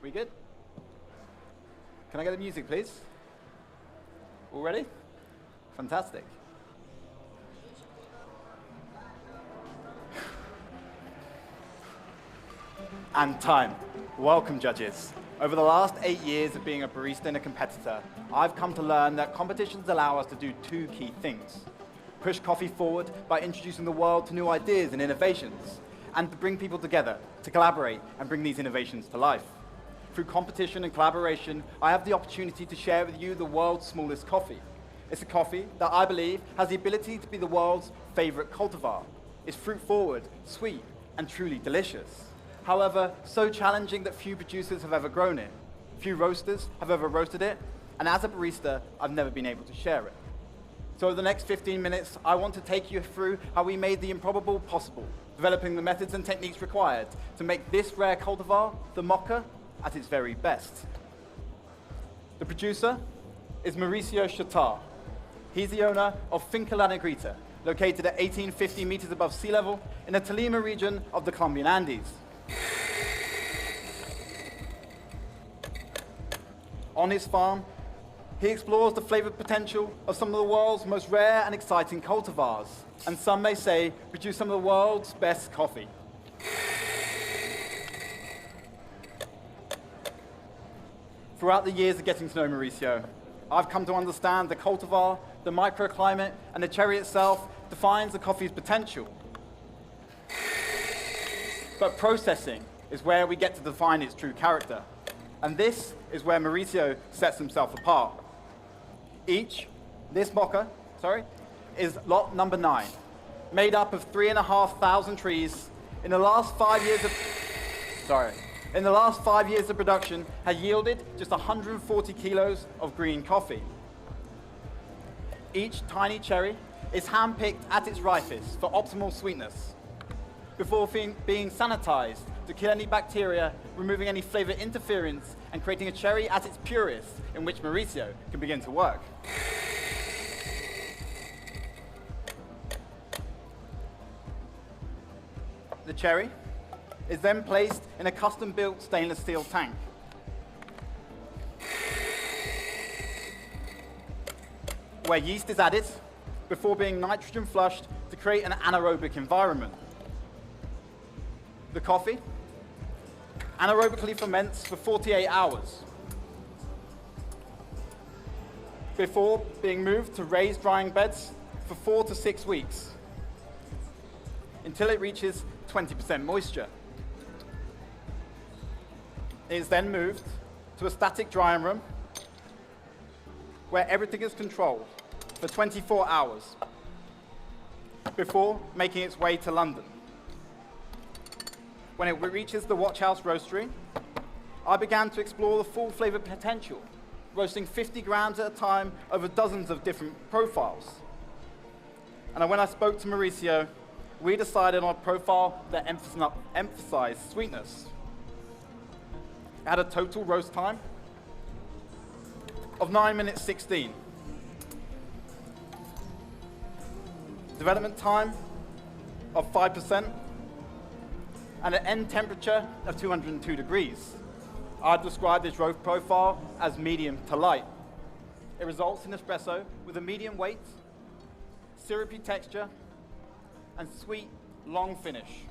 We good? Can I get the music, please? All ready? Fantastic. And time. Welcome, judges. Over the last 8 years of being a barista and a competitor, I've come to learn that competitions allow us to do two key things. Push coffee forward by introducing the world to new ideas and innovations, and to bring people together, to collaborate and bring these innovations to life. Through competition and collaboration, I have the opportunity to share with you the world's smallest coffee. It's a coffee that I believe has the ability to be the world's favorite cultivar. It's fruit forward, sweet, and truly delicious. However, so challenging that few producers have ever grown it. Few roasters have ever roasted it, and as a barista, I've never been able to share it. So over the next 15 minutes, I want to take you through how we made the improbable possible, developing the methods and techniques required to make this rare cultivar, the Mocha, at its very best. The producer is Mauricio Chatar. He's the owner of Finca La Negrita, located at 1850 meters above sea level in the Tolima region of the Colombian Andes. On his farm, he explores the flavored potential of some of the world's most rare and exciting cultivars, and some may say produce some of the world's best coffee. Throughout the years of getting to know Mauricio, I've come to understand the cultivar, the microclimate, and the cherry itself defines the coffee's potential. But processing is where we get to define its true character. And this is where Mauricio sets himself apart. This Mocha, is lot number 9, made up of 3,500 trees. In the last 5 years of production, has yielded just 140 kilos of green coffee. Each tiny cherry is hand-picked at its ripest for optimal sweetness, before being sanitized to kill any bacteria, removing any flavor interference, and creating a cherry at its purest, in which Mauricio can begin to work. The cherry is then placed in a custom-built stainless steel tank. Where yeast is added before being nitrogen flushed to create an anaerobic environment. The coffee anaerobically ferments for 48 hours before being moved to raised drying beds for 4 to 6 weeks until it reaches 20% moisture. It is then moved to a static drying room where everything is controlled for 24 hours before making its way to London. When it reaches the Watch House Roastery, I began to explore the full flavor potential, roasting 50 grams at a time over dozens of different profiles. And when I spoke to Mauricio, we decided on a profile that emphasized sweetness. It had a total roast time of 9 minutes 16. Development time of 5%, and an end temperature of 202 degrees. I'd describe this roast profile as medium to light. It results in espresso with a medium weight, syrupy texture, and sweet, long finish.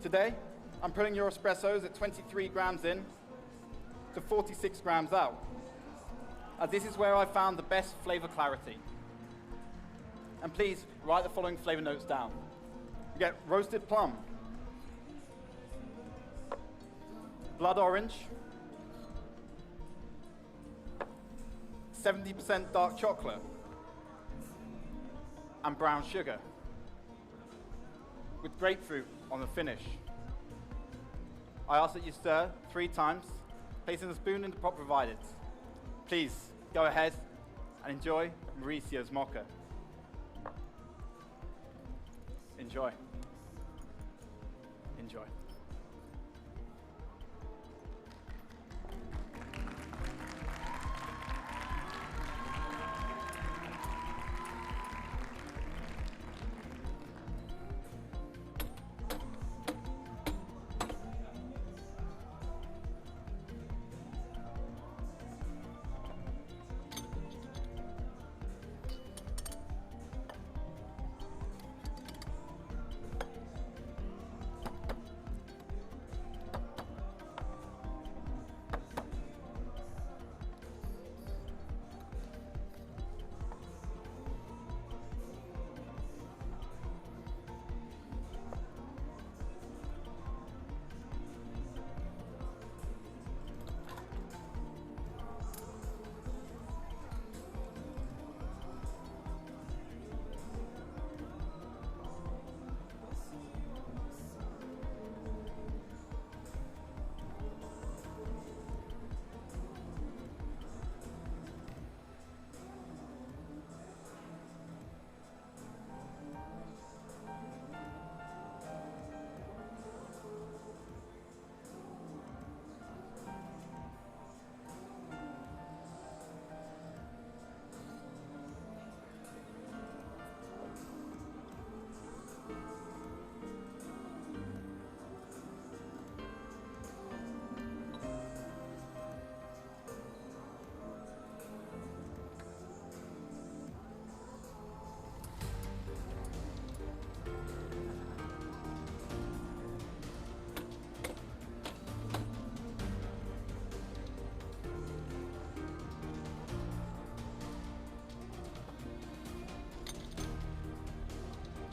Today, I'm putting your espressos at 23 grams in to 46 grams out, as this is where I found the best flavor clarity. And please write the following flavor notes down. You get roasted plum, blood orange, 70% dark chocolate, and brown sugar, with grapefruit on the finish. I ask that you stir 3 times, placing the spoon in the pot provided. Please go ahead and enjoy Mauricio's Mocha. Enjoy. Enjoy.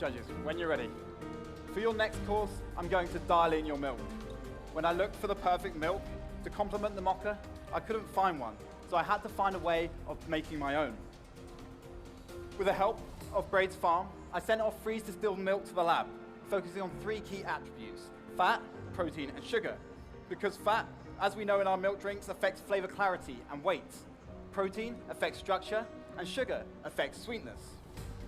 Judges, when you're ready. For your next course, I'm going to dial in your milk. When I looked for the perfect milk to complement the mocha, I couldn't find one, so I had to find a way of making my own. With the help of Braid's Farm, I sent off freeze distilled milk to the lab, focusing on 3 key attributes: fat, protein, and sugar. Because fat, as we know in our milk drinks, affects flavor clarity and weight. Protein affects structure, and sugar affects sweetness.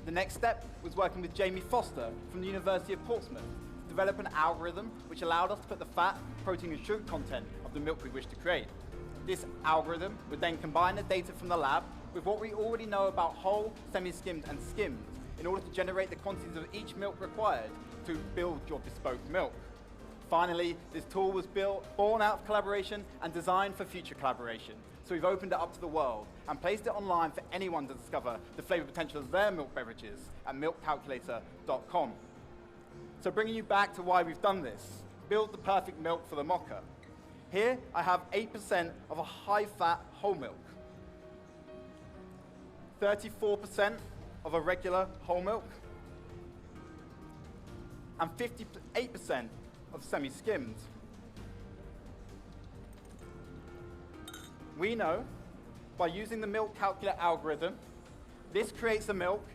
The next step was working with Jamie Foster from the University of Portsmouth to develop an algorithm which allowed us to put the fat, protein, and sugar content of the milk we wish to create. This algorithm would then combine the data from the lab with what we already know about whole, semi-skimmed, and skimmed in order to generate the quantities of each milk required to build your bespoke milk. Finally, this tool was born out of collaboration and designed for future collaboration. So we've opened it up to the world and placed it online for anyone to discover the flavor potential of their milk beverages at milkcalculator.com. So bringing you back to why we've done this, build the perfect milk for the mocha. Here I have 8% of a high-fat whole milk, 34% of a regular whole milk, and 58% of semi-skimmed. We know by using the milk calculator algorithm, this creates a milk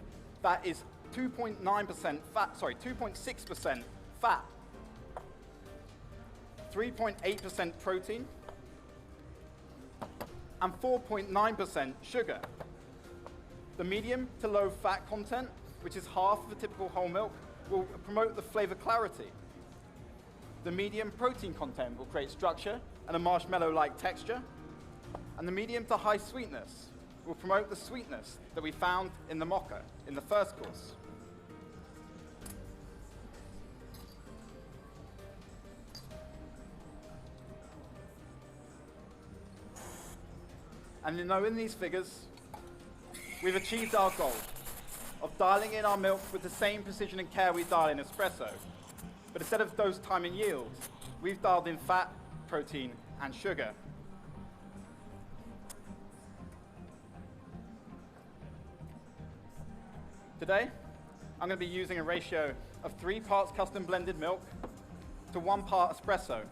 that is 2.6% fat, 3.8% protein, and 4.9% sugar. The medium to low fat content, which is half of a typical whole milk, will promote the flavor clarity. The medium protein content will create structure and a marshmallow-like texture. And the medium to high sweetness will promote the sweetness that we found in the mocha in the first course. And in these figures, we've achieved our goal of dialing in our milk with the same precision and care we dial in espresso. But instead of dose, time, and yield, we've dialed in fat, protein, and sugar. Today, I'm going to be using a ratio of 3 parts custom blended milk to 1 part espresso,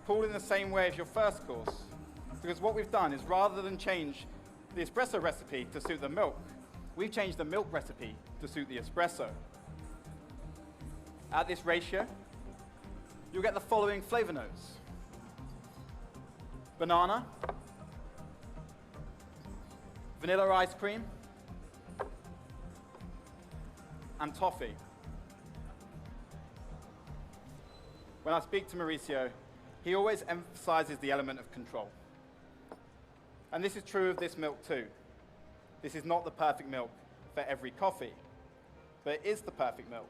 poured in the same way as your first course. Because what we've done is rather than change the espresso recipe to suit the milk, we've changed the milk recipe to suit the espresso. At this ratio, you'll get the following flavor notes: banana, vanilla ice cream, and toffee. When I speak to Mauricio, he always emphasizes the element of control. And this is true of this milk too. This is not the perfect milk for every coffee, but it is the perfect milk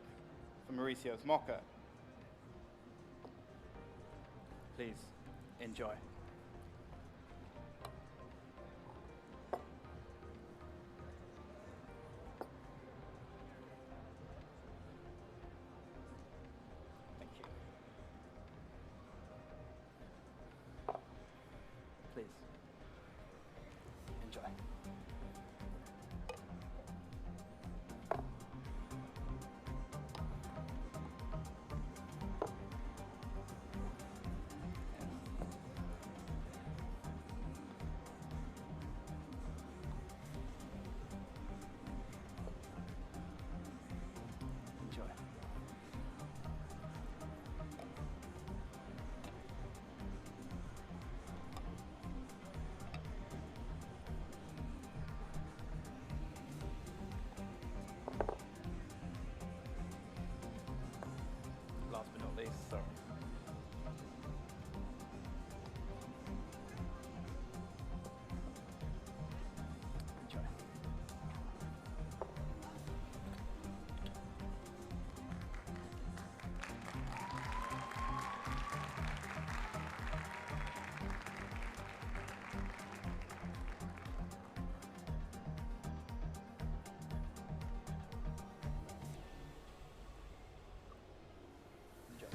for Mauricio's mocha. Please enjoy. Thank you. Please enjoy. Enjoy. Last but not least, sorry. Enjoy. Enjoy.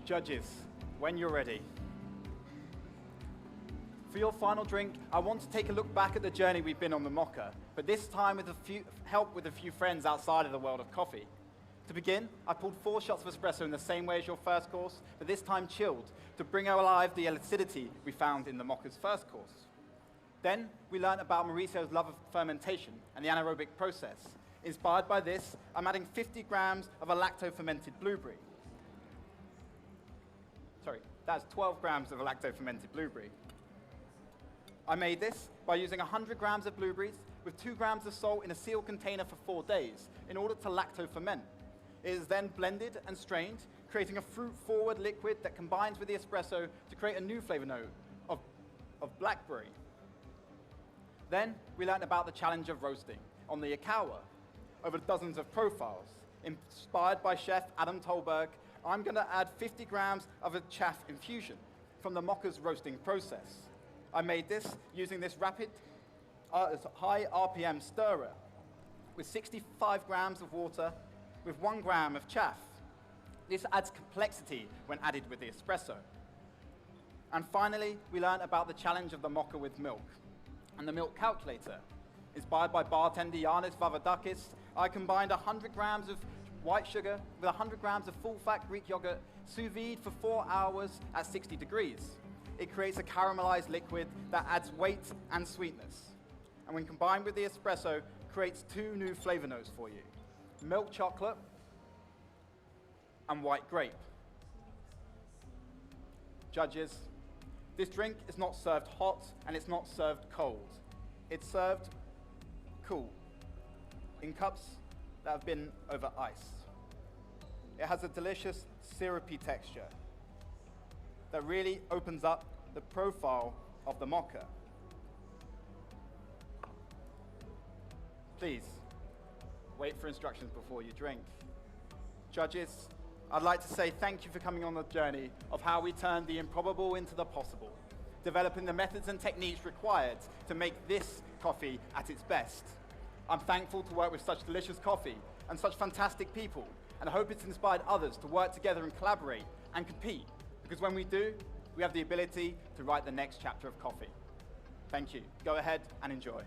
Judges, when you're ready. For your final drink, I want to take a look back at the journey we've been on the Mocha, but this time with help with a few friends outside of the world of coffee. To begin, I pulled 4 shots of espresso in the same way as your first course, but this time chilled, to bring alive the acidity we found in the Mocha's first course. Then, we learned about Mauricio's love of fermentation and the anaerobic process. Inspired by this, I'm adding 50 grams of a lacto-fermented blueberry. Sorry, that's 12 grams of a lacto-fermented blueberry. I made this by using 100 grams of blueberries with 2 grams of salt in a sealed container for 4 days in order to lacto-ferment. It is then blended and strained, creating a fruit-forward liquid that combines with the espresso to create a new flavor note of blackberry. Then, we learned about the challenge of roasting on the Ikawa over dozens of profiles. Inspired by chef Adam Tolberg, I'm going to add 50 grams of a chaff infusion from the Mocha's roasting process. I made this using this rapid, high RPM stirrer with 65 grams of water with 1 gram of chaff. This adds complexity when added with the espresso. And finally, we learned about the challenge of the Mocha with milk and the milk calculator. Inspired by bartender Yanis Vavadakis, I combined 100 grams of white sugar with 100 grams of full-fat Greek yogurt, sous vide for 4 hours at 60 degrees. It creates a caramelized liquid that adds weight and sweetness. And when combined with the espresso, creates 2 new flavor notes for you: milk chocolate and white grape. Judges, this drink is not served hot and it's not served cold. It's served cool, in cups that have been over ice. It has a delicious syrupy texture that really opens up the profile of the Mocha. Please, wait for instructions before you drink. Judges, I'd like to say thank you for coming on the journey of how we turned the improbable into the possible, developing the methods and techniques required to make this coffee at its best. I'm thankful to work with such delicious coffee and such fantastic people, and I hope it's inspired others to work together and collaborate and compete, because when we do, we have the ability to write the next chapter of coffee. Thank you. Go ahead and enjoy.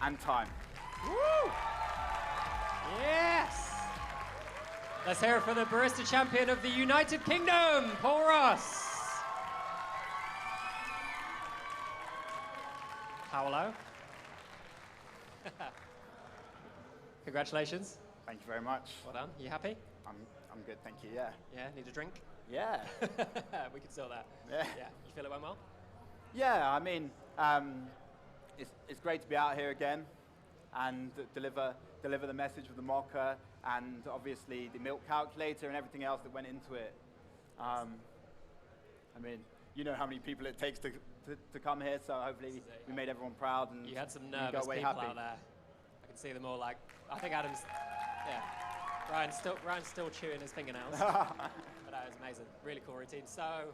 And time. Woo! Yes! Let's hear it for the Barista Champion of the United Kingdom, Paul Ross. Paolo. Congratulations. Thank you very much. Well done. You happy? I'm good, thank you, yeah. Yeah, need a drink? Yeah. We can sort that. Yeah. You feel it went well? Yeah, I mean, it's great to be out here again and deliver the message of the Mocha and obviously the milk calculator and everything else that went into it. I mean, you know how many people it takes to come here, so hopefully we made everyone proud and you had some you nervous go away people happy. out there. I can see them all like, I think Adam's, yeah. Ryan's still chewing his fingernails. But that was amazing. Really cool routine. So,